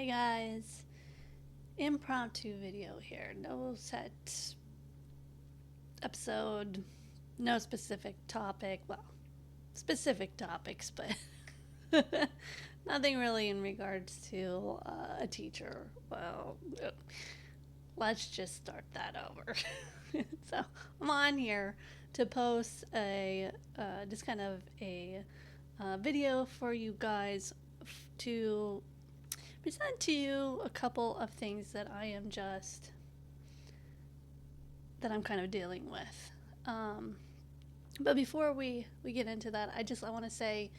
Hey guys, impromptu video here. No set episode, no specific topic. Well, specific topics, but nothing really in regards to a teacher. Well, let's just start that over. So I'm on here to post a just kind of a video for you guys to present to you a couple of things that I'm kind of dealing with. But before we get into that, I want to say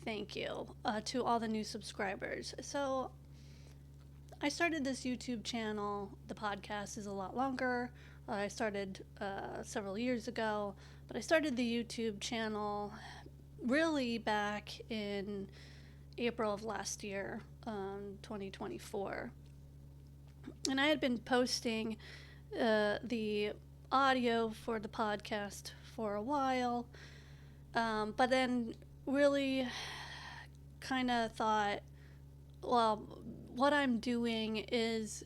thank you to all the new subscribers. So I started this YouTube channel. The podcast is a lot longer. I started several years ago, but I started the YouTube channel really back in April of last year, 2024. And I had been posting the audio for the podcast for a while, but then really kind of thought, well, what I'm doing is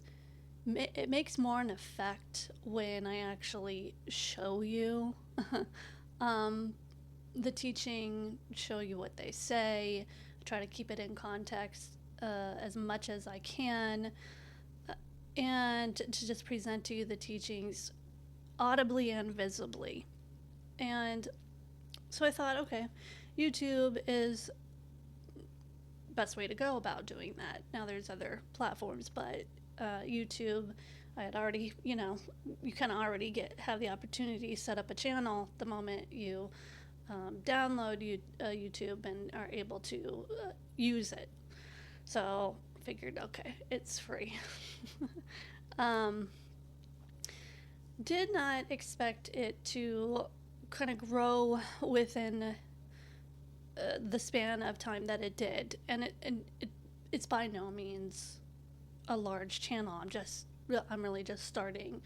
it makes more an effect when I actually show you the teaching, show you what they say, try to keep it in context as much as I can, and to just present to you the teachings audibly and visibly. And so I thought, okay, YouTube is best way to go about doing that. Now there's other platforms, but YouTube, I had already, you kind of already have the opportunity to set up a channel the moment you download YouTube and are able to use it. So figured, okay, it's free. Did not expect it to kind of grow within the span of time that it did, and it's by no means a large channel. I'm really just starting,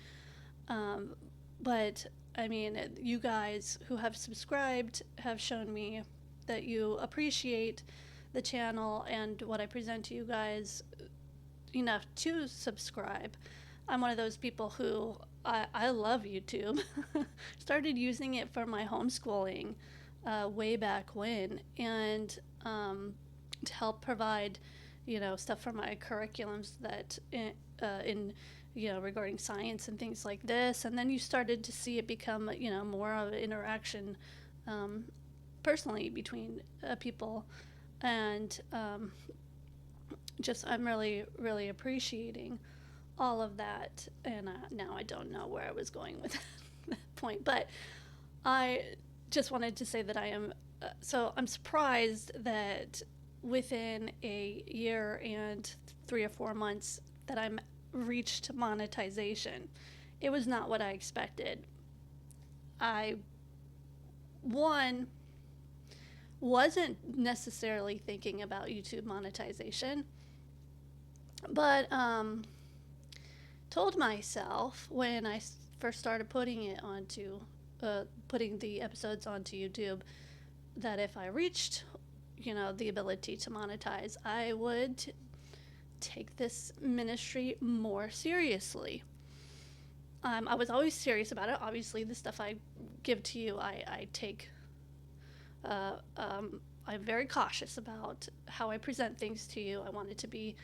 but I mean, you guys who have subscribed have shown me that you appreciate the channel and what I present to you guys enough to subscribe. I'm one of those people who I love YouTube. Started using it for my homeschooling way back when, and to help provide, stuff for my curriculums that in regarding science and things like this. And then you started to see it become, more of an interaction personally between people. And I'm really, really appreciating all of that. And now I don't know where I was going with that point. But I just wanted to say that I am, I'm surprised that within a year and 3 or 4 months that I'm reached monetization. It was not what I expected. I wasn't necessarily thinking about YouTube monetization, but told myself when I first started putting the episodes onto YouTube that if I reached the ability to monetize, I would take this ministry more seriously. I was always serious about it. Obviously, the stuff I give to you, I take. I'm very cautious about how I present things to you. I want it to be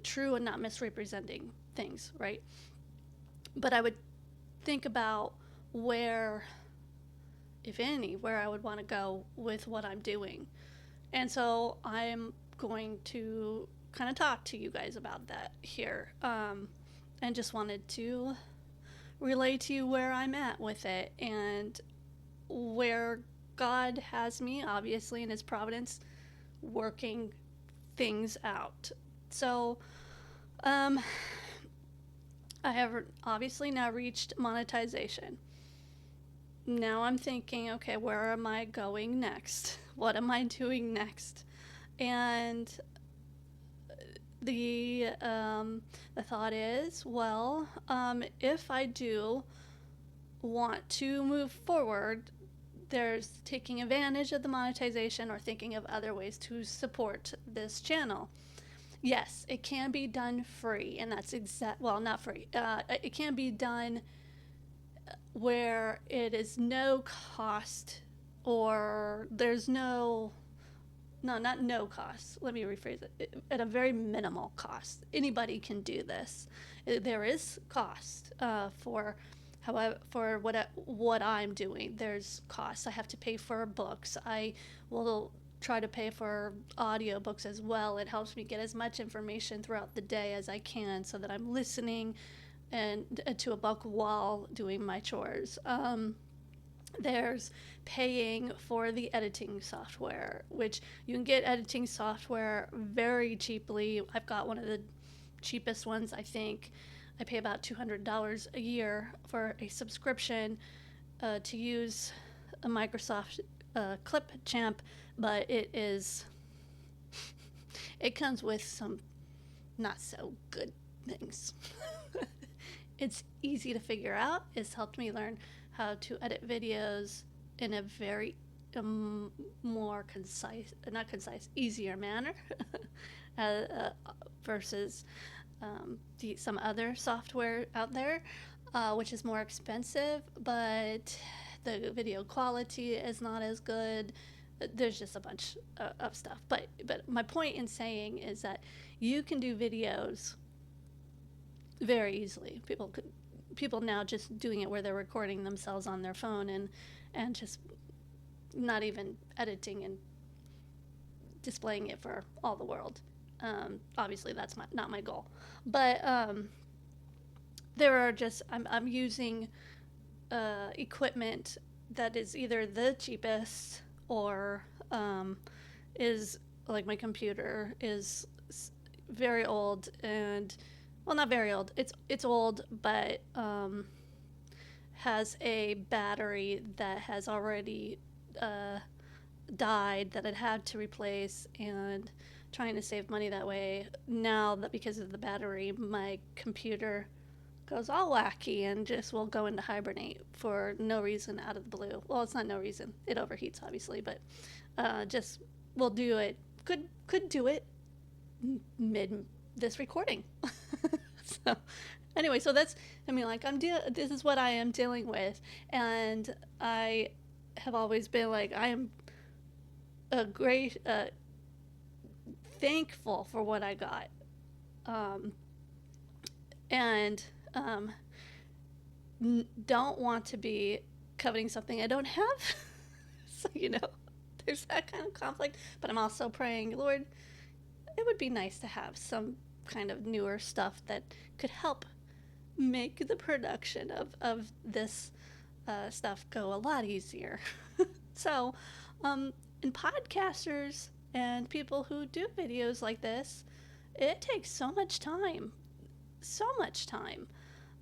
true and not misrepresenting things, right? But I would think about where, if any, where I would want to go with what I'm doing. And so I'm going to kind of talk to you guys about that here, and just wanted to relay to you where I'm at with it and where God has me, obviously, in His providence, working things out. So I have obviously now reached monetization. Now I'm thinking, okay, where am I going next? What am I doing next? And the thought is, well, if I do want to move forward, there's taking advantage of the monetization or thinking of other ways to support this channel. Yes, it can be done free, and that's well, not free. It can be done where it is no cost, or there's not no cost. Let me rephrase it. At a very minimal cost, anybody can do this. There is cost for, however, for what I'm doing. There's cost. I have to pay for books. I will try to pay for audiobooks as well. It helps me get as much information throughout the day as I can, so that I'm listening and to a book while doing my chores. There's paying for the editing software, which you can get editing software very cheaply. I've got one of the cheapest ones, I think. I pay about $200 a year for a subscription to use a Microsoft Clipchamp, but it comes with some not so good things. It's easy to figure out. It's helped me learn how to edit videos in a very more concise, not concise, easier manner versus some other software out there, which is more expensive, but the video quality is not as good. There's just a bunch of stuff. But my point in saying is that you can do videos very easily. People now just doing it where they're recording themselves on their phone and just not even editing and displaying it for all the world. Obviously, that's not my goal. But there are just I'm using equipment that is either the cheapest or is like my computer is very old and, well, not very old. It's old, but has a battery that has already died that it had to replace, and trying to save money that way. Now that because of the battery, my computer goes all wacky and just will go into hibernate for no reason out of the blue. Well, it's not no reason. It overheats, obviously, but just will do it. Could do it mid this recording. So anyway, so that's, I mean, like, this is what I am dealing with, and I have always been like, I am a great thankful for what I got, and don't want to be coveting something I don't have. So, there's that kind of conflict, but I'm also praying, Lord, it would be nice to have some kind of newer stuff that could help make the production of this stuff go a lot easier. So, and podcasters and people who do videos like this, it takes so much time.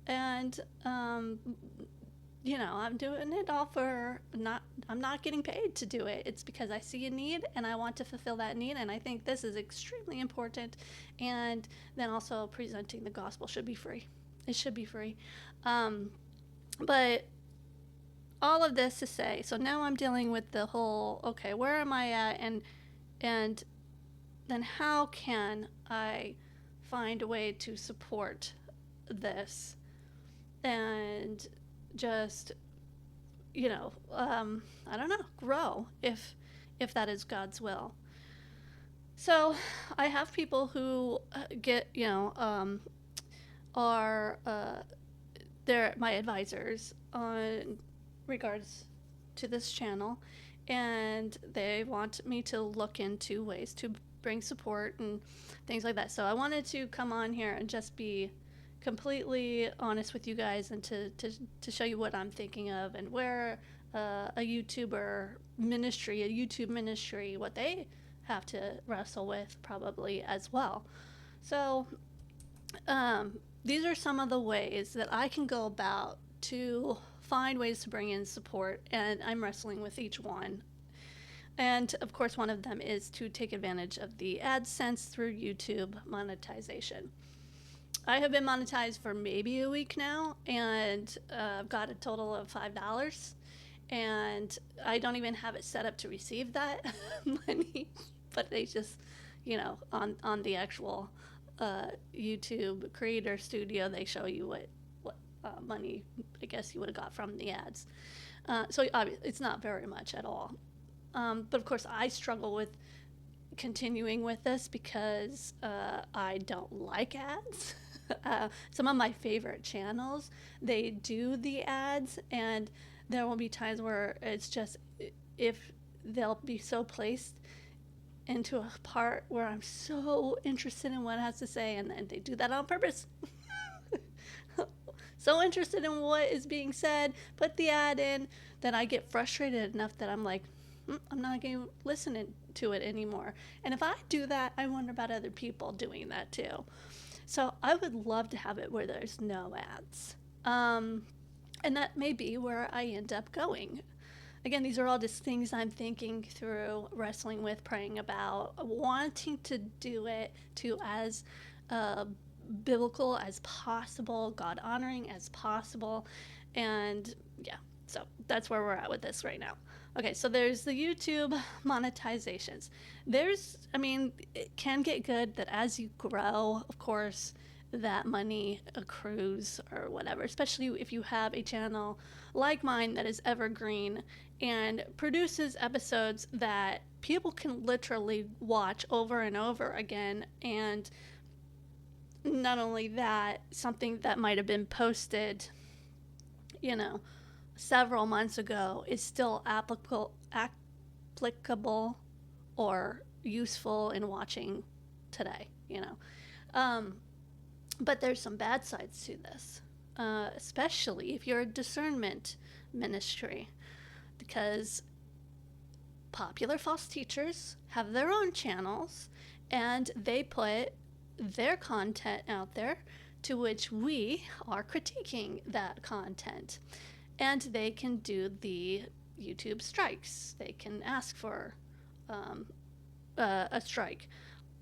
And, I'm doing it all I'm not getting paid to do it. It's because I see a need and I want to fulfill that need. And I think this is extremely important. And then also presenting the gospel should be free. It should be free. But all of this to say, so now I'm dealing with the whole, okay, where am I at? And then how can I find a way to support this and just, I don't know, grow if that is God's will. So I have people who are they're my advisors on regards to this channel, and they want me to look into ways to bring support and things like that. So I wanted to come on here and just be completely honest with you guys, and to show you what I'm thinking of, and where a YouTube ministry, what they have to wrestle with probably as well. So these are some of the ways that I can go about to find ways to bring in support, and I'm wrestling with each one. And of course, one of them is to take advantage of the AdSense through YouTube monetization. I have been monetized for maybe a week now, and I've got a total of $5, and I don't even have it set up to receive that money, but they just on the actual YouTube Creator Studio, they show you what money I guess you would have got from the ads. So it's not very much at all. But of course, I struggle with continuing with this because I don't like ads. Some of my favorite channels, they do the ads, and there will be times where it's just, if they'll be so placed into a part where I'm so interested in what it has to say, and then they do that on purpose. So interested in what is being said, put the ad in, that I get frustrated enough that I'm like, I'm not going to listen to it anymore. And if I do that, I wonder about other people doing that too. So I would love to have it where there's no ads. And that may be where I end up going. Again, these are all just things I'm thinking through, wrestling with, praying about, wanting to do it to as biblical as possible, God honoring as possible. And yeah, so that's where we're at with this right now. Okay, so there's the YouTube monetizations. It can get good that as you grow, of course, that money accrues or whatever, especially if you have a channel like mine that is evergreen and produces episodes that people can literally watch over and over again. And not only that, something that might have been posted, several months ago is still applicable or useful in watching today, But there's some bad sides to this, especially if you're a discernment ministry, because popular false teachers have their own channels and they put their content out there, to which we are critiquing that content. And they can do the YouTube strikes. They can ask for a strike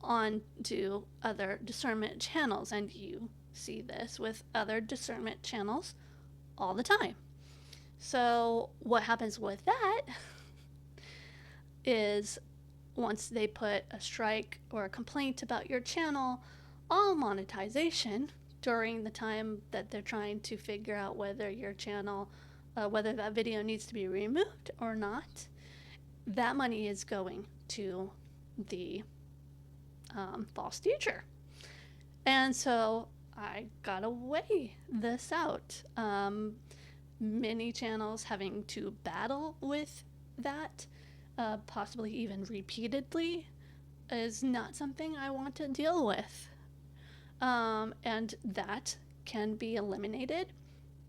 onto other discernment channels. And you see this with other discernment channels all the time. So what happens with that is, once they put a strike or a complaint about your channel, all monetization during the time that they're trying to figure out whether your channel, whether that video needs to be removed or not, that money is going to the false teacher. And so I gotta weigh this out. Many channels having to battle with that, possibly even repeatedly, is not something I want to deal with. And that can be eliminated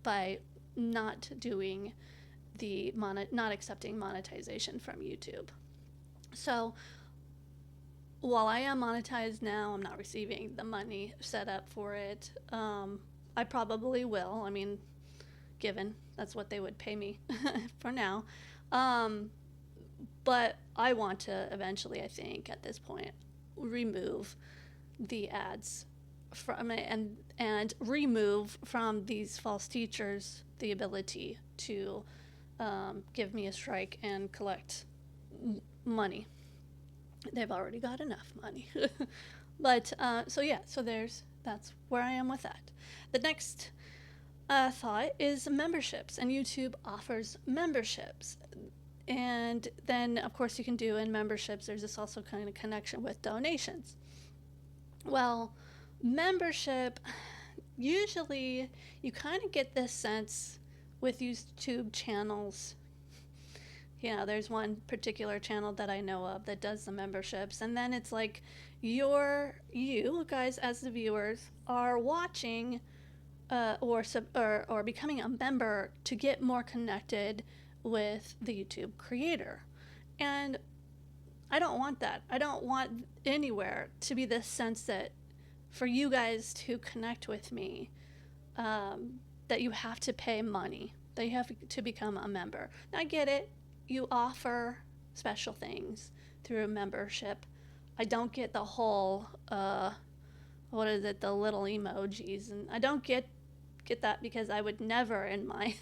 by not doing not accepting monetization from YouTube. So while I am monetized now, I'm not receiving the money set up for it. I probably will. Given that's what they would pay me for now. But I want to eventually, I think, at this point, remove the ads from it and remove from these false teachers the ability to give me a strike and collect money. They've already got enough money. But that's where I am with that. The next thought is memberships, and YouTube offers memberships. And then, of course, you can do in memberships, there's this also kind of connection with donations. Well, membership, usually you kind of get this sense with YouTube channels. There's one particular channel that I know of that does the memberships, and then it's like you guys as the viewers are watching or becoming a member to get more connected with the YouTube creator. And I don't want that. I don't want anywhere to be this sense that for you guys to connect with me, that you have to pay money, that you have to become a member. Now, I get it. You offer special things through a membership. I don't get the whole, the little emojis. And I don't get that, because I would never in my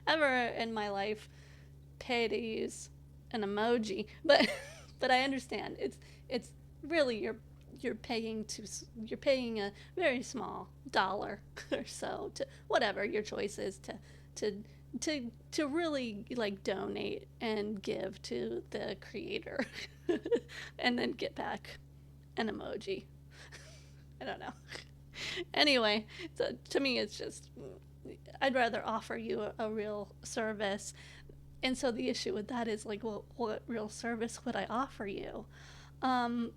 ever in my life pay to use an emoji. But But I understand it's really you're paying a very small dollar or so to whatever your choice is to to really like donate and give to the creator and then get back an emoji. I don't know. Anyway, so to me it's just I'd rather offer you a real service. And so the issue with that is like, well, what real service would I offer you? Um,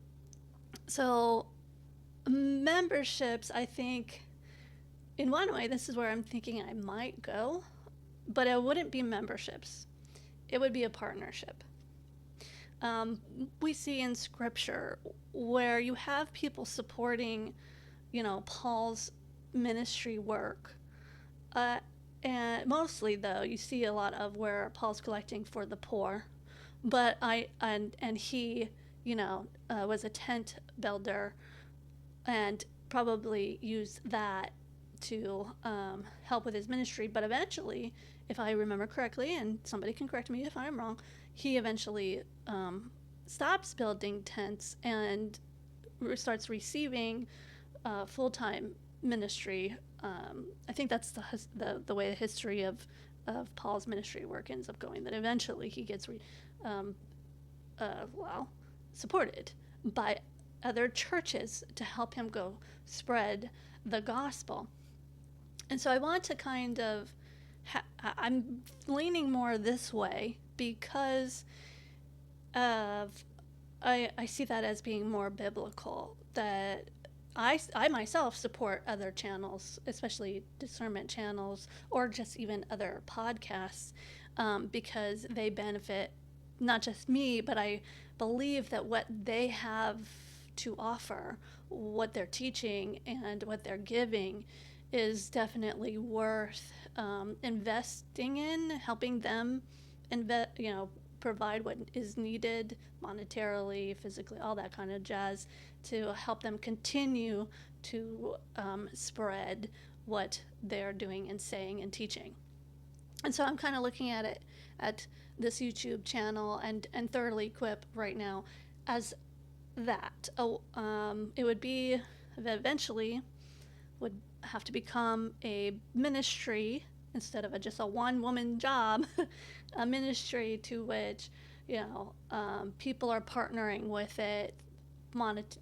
so memberships, I think, in one way, this is where I'm thinking I might go, but it wouldn't be memberships. It would be a partnership. Um, we see in scripture where you have people supporting, Paul's ministry work. Uh, and mostly, though, you see a lot of where Paul's collecting for the poor. But and he, was a tent builder and probably used that to help with his ministry. But eventually, if I remember correctly, and somebody can correct me if I'm wrong, he eventually stops building tents and starts receiving full time ministry. I think that's the way the history of Paul's ministry work ends up going. That eventually he gets um, well, supported by other churches to help him go spread the gospel. And so I want to kind of, I'm leaning more this way because of, I see that as being more biblical, that I myself support other channels, especially discernment channels, or just even other podcasts, because they benefit not just me, but I believe that what they have to offer, what they're teaching, and what they're giving is definitely worth investing in, helping them provide what is needed monetarily, physically, all that kind of jazz to help them continue to spread what they're doing and saying and teaching. And so I'm kind of looking at it at this YouTube channel and Thoroughly Equip right now as that. It would be eventually would have to become a ministry instead of just a one-woman job, a ministry to which people are partnering with it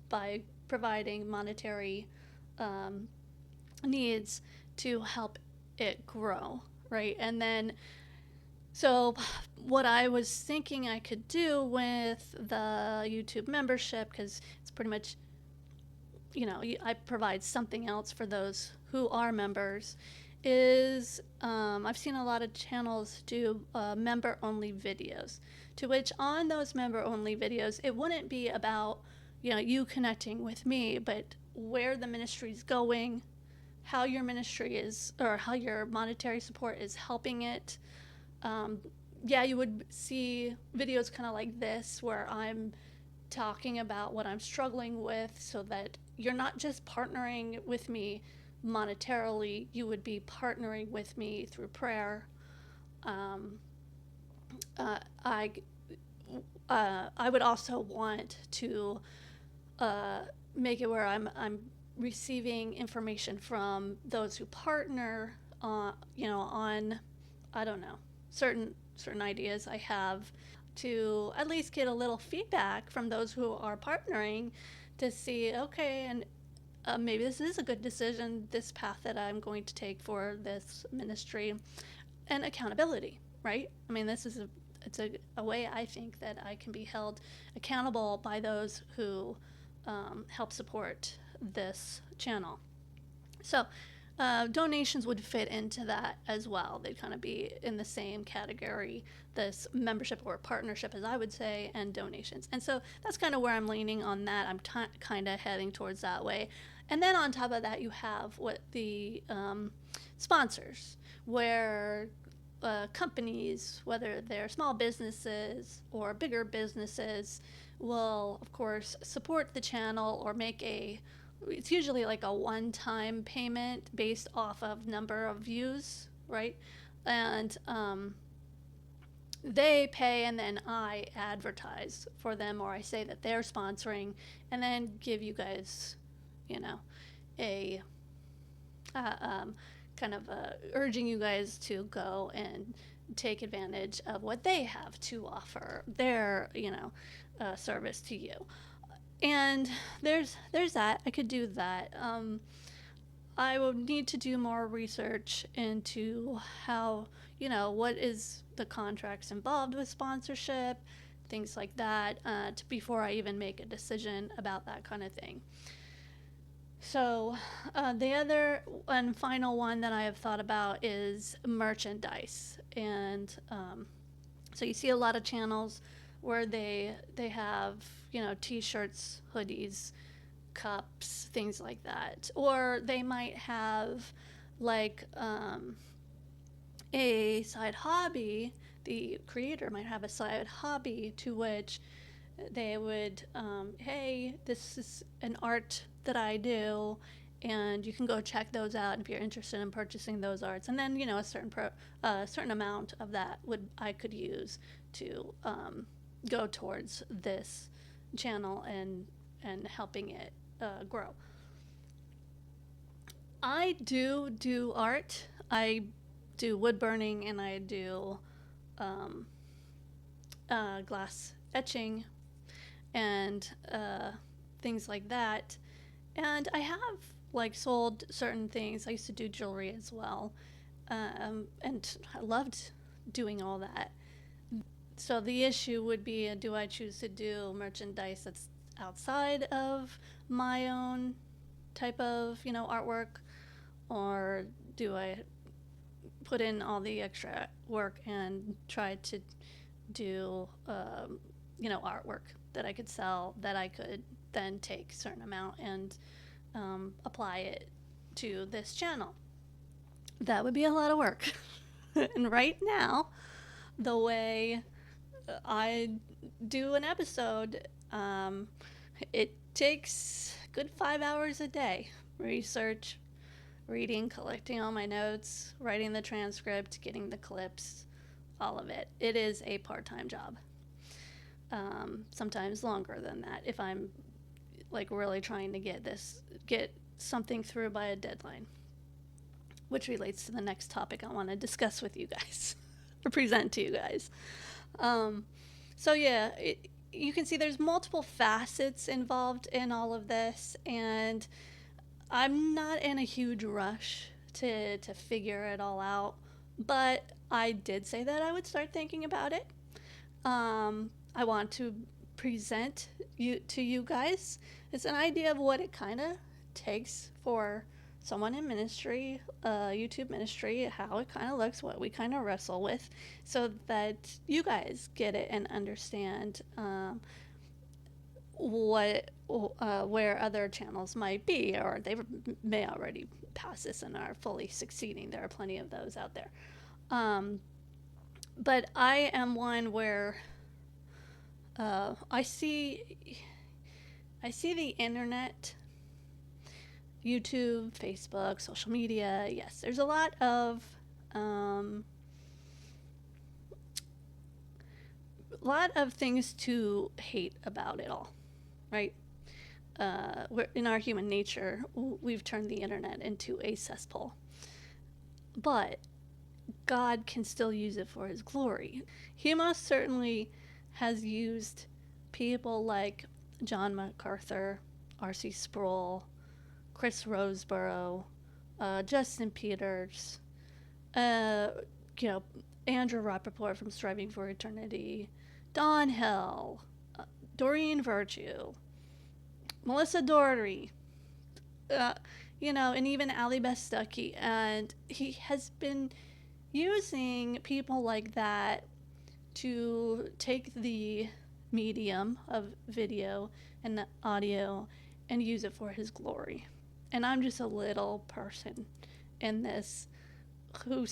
by providing monetary needs to help it grow, right? And then so what I was thinking I could do with the YouTube membership, because it's pretty much, I provide something else for those who are members, is I've seen a lot of channels do member-only videos, to which on those member-only videos, it wouldn't be about, you connecting with me, but where the ministry is going, how your ministry is, or how your monetary support is helping it. You would see videos kind of like this where I'm talking about what I'm struggling with so that you're not just partnering with me monetarily, you would be partnering with me through prayer. Um, I would also want to make it where I'm receiving information from those who partner, on I don't know, certain ideas I have, to at least get a little feedback from those who are partnering to see, okay, and maybe this is a good decision, this path that I'm going to take for this ministry, and accountability, right? I mean, it's a way I think that I can be held accountable by those who help support this channel. So donations would fit into that as well. They'd kind of be in the same category, this membership or partnership, as I would say, and donations. And so that's kind of where I'm leaning on that. I'm kind of heading towards that way. And then on top of that, you have what the sponsors, where companies, whether they're small businesses or bigger businesses, will, of course, support the channel or it's usually like a one-time payment based off of number of views, right? And they pay and then I advertise for them, or I say that they're sponsoring, and then give you guys, you know, a kind of urging you guys to go and take advantage of what they have to offer, their, service to you. And there's that. I could do that. I will need to do more research into how, what is the contracts involved with sponsorship, things like that, before I even make a decision about that kind of thing. So, the other and final one that I have thought about is merchandise. And so you see a lot of channels where they have, t-shirts, hoodies, cups, things like that. Or they might have like a side hobby. The creator might have a side hobby to which they would, hey, this is an art that I do, and you can go check those out if you're interested in purchasing those arts. And then, a certain amount of that I could use to go towards this channel and helping it grow. I do art. I do wood burning, and I do glass etching and things like that. And I have like sold certain things. I used to do jewelry as well, and I loved doing all that. So the issue would be, do I choose to do merchandise that's outside of my own type of, artwork, or do I put in all the extra work and try to do, artwork that I could sell, that I could then take a certain amount and apply it to this channel? That would be a lot of work. And right now, the way I do an episode, it takes a good 5 hours a day. Research, reading, collecting all my notes, writing the transcript, getting the clips, all of it. It is a part-time job. Sometimes longer than that if I'm like really trying to get something through by a deadline, which relates to the next topic I want to discuss with you guys or present to you guys. So yeah, you can see there's multiple facets involved in all of this, and I'm not in a huge rush to figure it all out, but I did say that I would start thinking about it. I want to present to you guys. It's an idea of what it kind of takes for someone in ministry, YouTube ministry, how it kind of looks, what we kind of wrestle with, so that you guys get it and understand where other channels might be, or they may already pass this and are fully succeeding. There are plenty of those out there. But I am one where I see the internet, YouTube, Facebook, social media. Yes, there's a lot of things to hate about it all, right? We're, in our human nature, we've turned the internet into a cesspool. But God can still use it for his glory. He most certainly has used people like John MacArthur, R.C. Sproul, Chris Roseborough, Justin Peters, Andrew Rappaport from Striving for Eternity, Don Hill, Doreen Virtue, Melissa Doherty, and even Ali Bestucky. And he has been using people like that to take the medium of video and audio and use it for his glory. And I'm just a little person in this who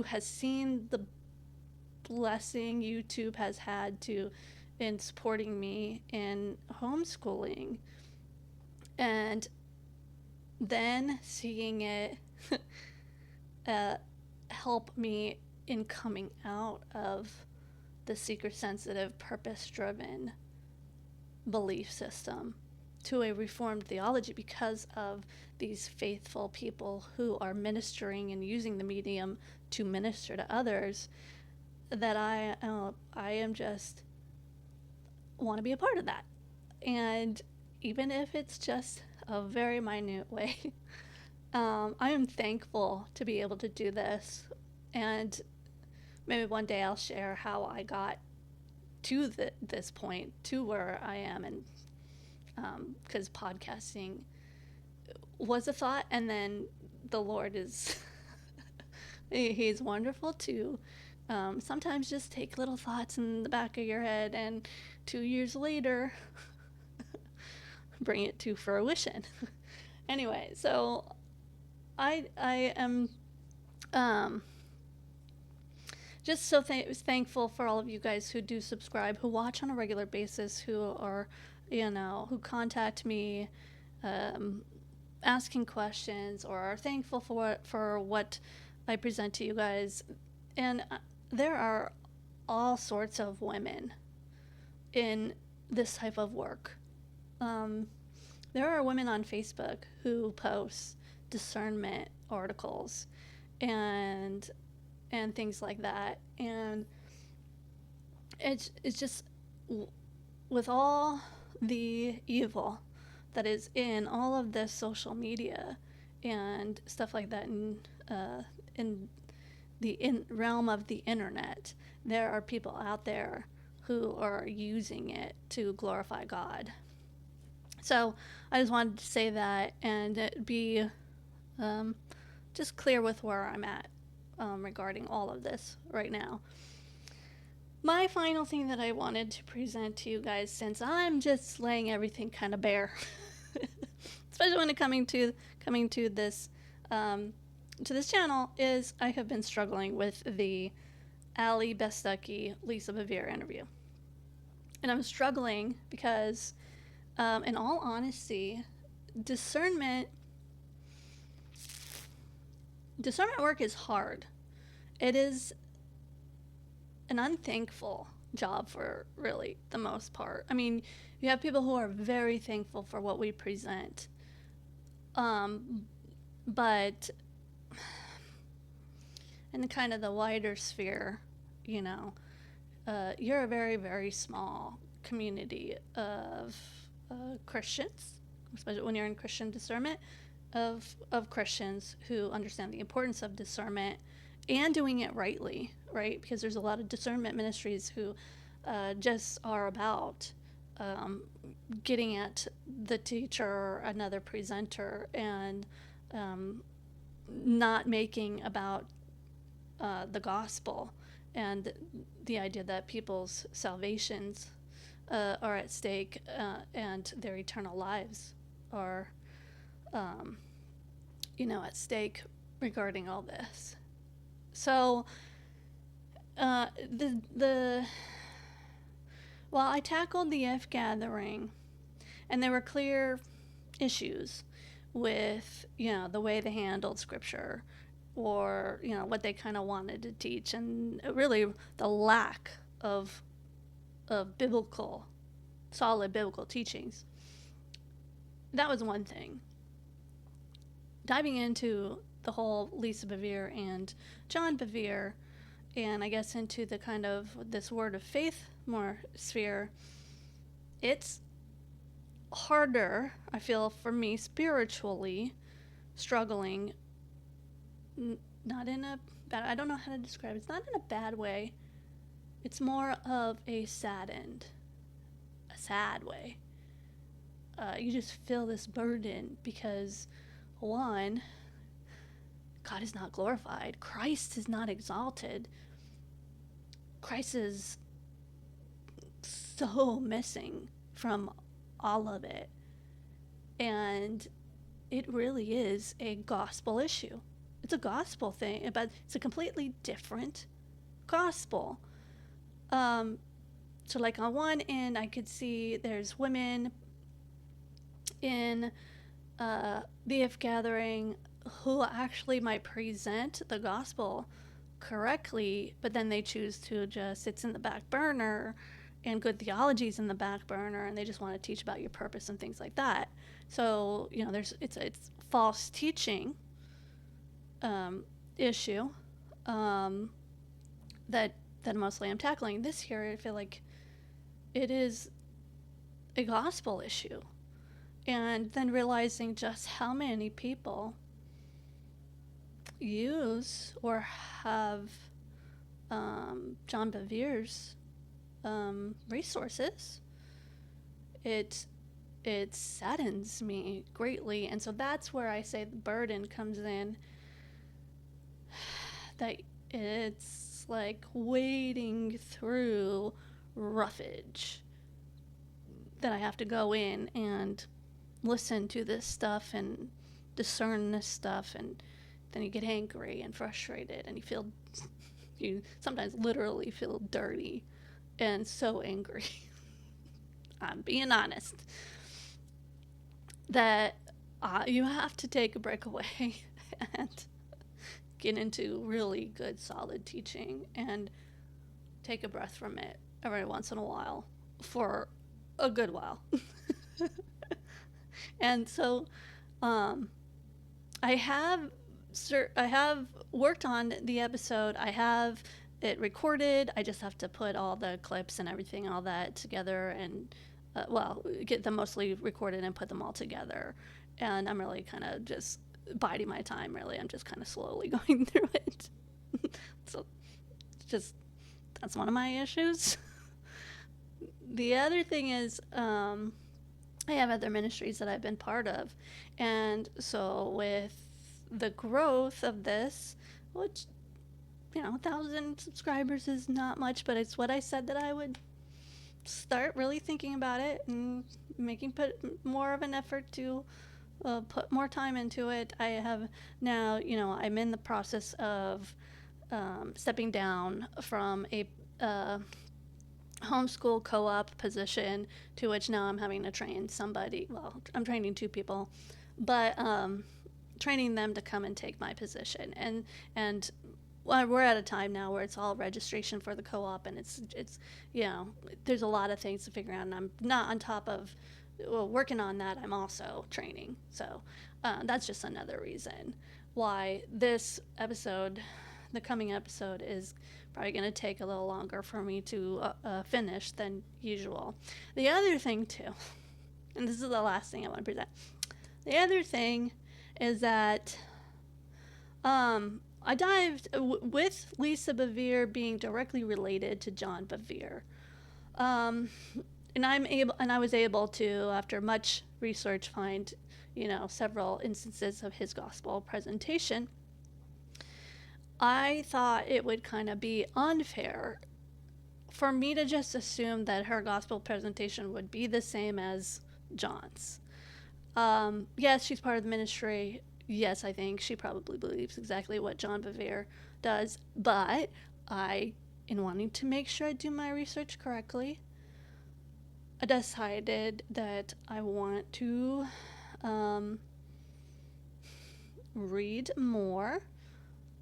has seen the blessing YouTube has had in supporting me in homeschooling, and then seeing it help me in coming out of the seeker sensitive, purpose driven belief system to a reformed theology because of these faithful people who are ministering and using the medium to minister to others, that I am just want to be a part of that. And even if it's just a very minute way, I am thankful to be able to do this. And maybe one day I'll share how I got to this point, to where I am, and because podcasting was a thought, and then the Lord is he's wonderful to sometimes just take little thoughts in the back of your head and 2 years later bring it to fruition. Anyway, so I am just so thankful for all of you guys who do subscribe, who watch on a regular basis, who are, who contact me, asking questions, or are thankful for what I present to you guys. And there are all sorts of women in this type of work. There are women on Facebook who post discernment articles and things like that, and it's just, with all the evil that is in all of this social media and stuff like that, in the realm of the internet, there are people out there who are using it to glorify God. So I just wanted to say that and be just clear with where I'm at regarding all of this right now. My final thing that I wanted to present to you guys, since I'm just laying everything kind of bare, especially when it coming to this channel, is I have been struggling with the Ali Bestucky Lisa Bevere interview, and I'm struggling because, in all honesty, discernment work is hard. It is an unthankful job for really the most part. I mean, you have people who are very thankful for what we present, but in kind of the wider sphere, you're a very, very small community of Christians, especially when you're in Christian discernment, of Christians who understand the importance of discernment and doing it rightly, right? Because there's a lot of discernment ministries who just are about getting at the teacher or another presenter, and not making about the gospel and the idea that people's salvations are at stake, and their eternal lives are at stake regarding all this. So while I tackled the F gathering, and there were clear issues with the way they handled scripture, or what they kind of wanted to teach, and really the lack of solid biblical teachings. That was one thing. Diving into the whole Lisa Bevere and John Bevere, and I guess into the kind of this word of faith more sphere, it's harder, I feel, for me spiritually, struggling, not in a bad, I don't know how to describe it. It's not in a bad way. It's more of a sad way. You just feel this burden because, one, God is not glorified. Christ is not exalted. Christ is so missing from all of it. And it really is a gospel issue. It's a gospel thing, but it's a completely different gospel. So like on one end, I could see there's women in the F gathering who actually might present the gospel correctly, but then they choose to just, it's in the back burner, and good theology's in the back burner, and they just want to teach about your purpose and things like that. So, it's false teaching issue that mostly I'm tackling. This year, I feel like it is a gospel issue. And then realizing just how many people use or have John Bevere's resources, it saddens me greatly. And so that's where I say the burden comes in, that it's like wading through roughage, that I have to go in and listen to this stuff and discern this stuff, and then you get angry and frustrated, and you sometimes literally feel dirty and so angry. I'm being honest. That you have to take a break away and get into really good, solid teaching and take a breath from it every once in a while for a good while. And so I have worked on the episode. I have it recorded. I just have to put all the clips and everything, all that together, and get them mostly recorded and put them all together. And I'm really kind of just biding my time, really. I'm just kind of slowly going through it. So that's one of my issues. The other thing is, I have other ministries that I've been part of. And so with the growth of this, which, 1,000 subscribers is not much, but it's what I said that I would start really thinking about it and put more of an effort to put more time into it. I have now, I'm in the process of stepping down from a homeschool co-op position, to which now I'm having to train somebody. Well, I'm training 2 people, but training them to come and take my position. And we're at a time now where it's all registration for the co-op, and it's there's a lot of things to figure out, and I'm not on top of working on that. I'm also training, so that's just another reason why this episode, the coming episode, is probably going to take a little longer for me to finish than usual. The other thing too, and this is the last thing I want to present, the other thing is that I dived with Lisa Bevere being directly related to John Bevere, and I was able to, after much research, find several instances of his gospel presentation. I thought it would kind of be unfair for me to just assume that her gospel presentation would be the same as John's. Yes, she's part of the ministry. Yes, I think she probably believes exactly what John Bevere does. But in wanting to make sure I do my research correctly, I decided that I want to read more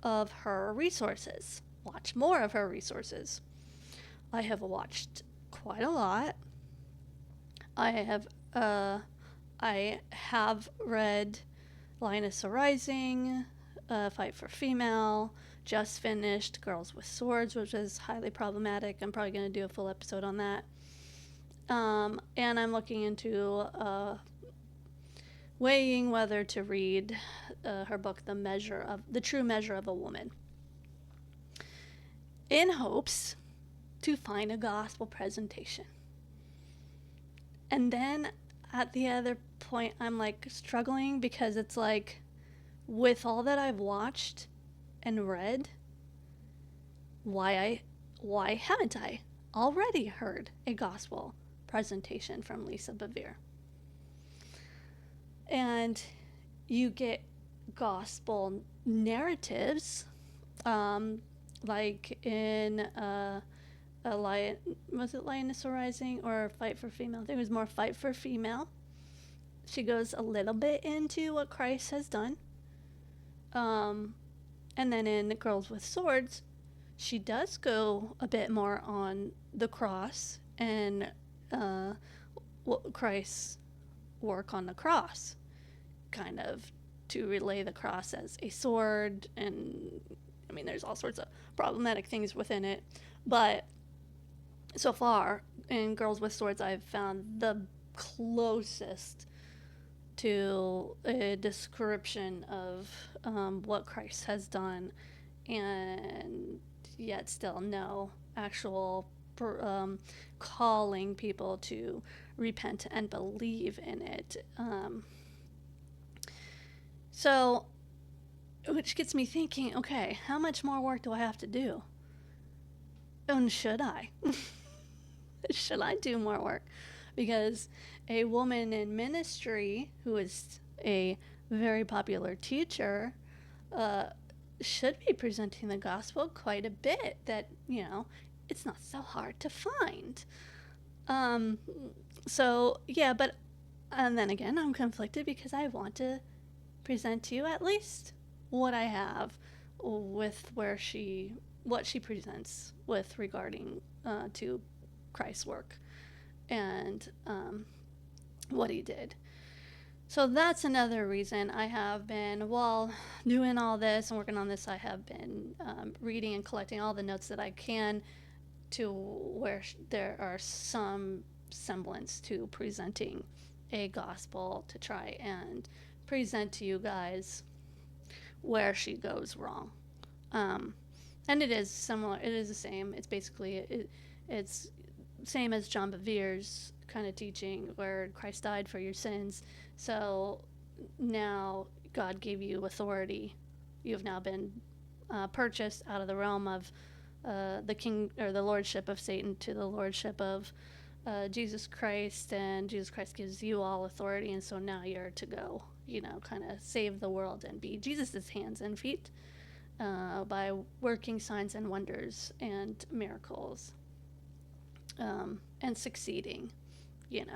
of her resources, watch more of her resources. I have watched quite a lot. I have read Lioness Arising, Fight for Female, just finished Girls with Swords, which is highly problematic. I'm probably going to do a full episode on that. And I'm looking into weighing whether to read her book, The True Measure of a Woman, in hopes to find a gospel presentation. And then at the other point, I'm like struggling, because it's like, with all that I've watched and read, why haven't I already heard a gospel presentation from Lisa Bevere? And you get gospel narratives, like in was it Lioness Arising or Fight for Female? I think it was more Fight for Female. She goes a little bit into what Christ has done. And then in Girls with Swords, she does go a bit more on the cross and uh, Christ's work on the cross, kind of to relay the cross as a sword. And I mean, there's all sorts of problematic things within it. But so far, in Girls with Swords, I've found the closest to a description of what Christ has done, and yet still no actual calling people to repent and believe in it. So, which gets me thinking, okay, how much more work do I have to do? And should I? Should I do more work? Because a woman in ministry who is a very popular teacher uh, should be presenting the gospel quite a bit. That, it's not so hard to find. Um, so, yeah, but, and then again, I'm conflicted because I want to present to you at least what I have with what she presents with regarding to Christ's work and what he did. So that's another reason I have been, while doing all this and working on this, I have been reading and collecting all the notes that I can to where there are some semblance to presenting a gospel to try and present to you guys where she goes wrong. And it is similar. It is the same. It's basically, it's same as John Bevere's kind of teaching where Christ died for your sins. So now God gave you authority. You have now been purchased out of the realm of the king or the lordship of Satan to the lordship of Jesus Christ, and Jesus Christ gives you all authority, and so now you're to go, kind of save the world and be Jesus's hands and feet by working signs and wonders and miracles, and succeeding, in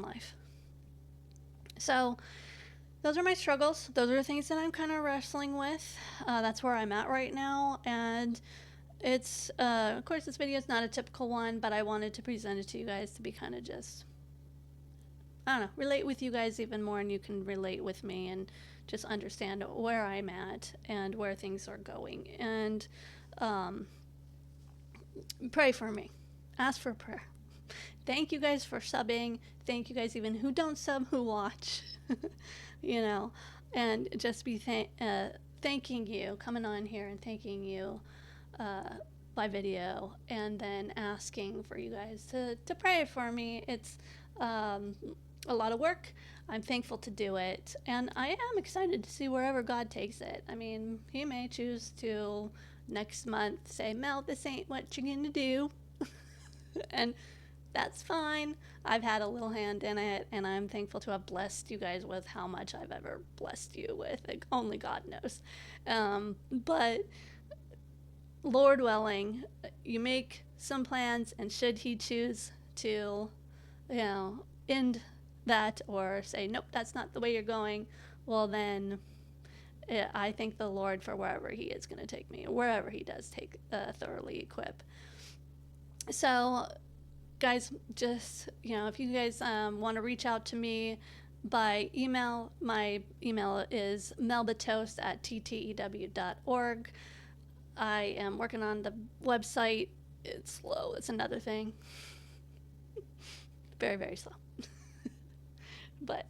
life. So those are my struggles. Those are the things that I'm kind of wrestling with. That's where I'm at right now. And it's, of course, this video is not a typical one, but I wanted to present it to you guys to be kind of just, I don't know, relate with you guys even more, and you can relate with me and just understand where I'm at and where things are going. And pray for me. Ask for prayer. Thank you guys for subbing. Thank you guys even who don't sub, who watch. And just be thanking you, coming on here and thanking you by video, and then asking for you guys to pray for me. It's a lot of work. I'm thankful to do it, and I am excited to see wherever God takes it. I mean, he may choose to next month say, Mel, this ain't what you're gonna do. And that's fine. I've had a little hand in it, and I'm thankful to have blessed you guys with how much I've ever blessed you with. Like, only God knows. But Lord willing, you make some plans, and should he choose to, end that or say, nope, that's not the way you're going, well, then I thank the Lord for wherever he is going to take me, wherever he does take thoroughly equip. So, guys, just, if you guys want to reach out to me by email, my email is melbatoast@ttew.org. I am working on the website. It's slow. It's another thing. Very, very slow. But,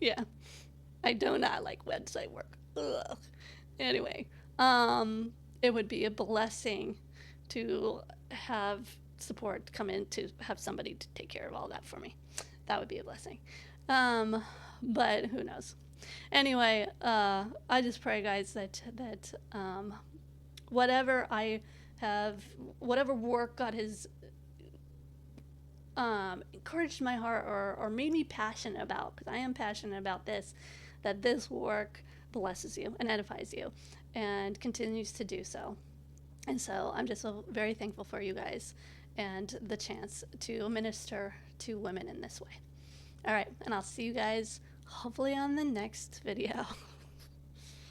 yeah, I do not like website work. Ugh. Anyway, it would be a blessing to have support come in, to have somebody to take care of all that for me. That would be a blessing. But who knows? Anyway, I just pray, guys, that whatever I have, whatever work God has encouraged my heart or made me passionate about, because I am passionate about this, that this work blesses you and edifies you and continues to do so. And so I'm just so very thankful for you guys and the chance to minister to women in this way. All right, and I'll see you guys hopefully on the next video.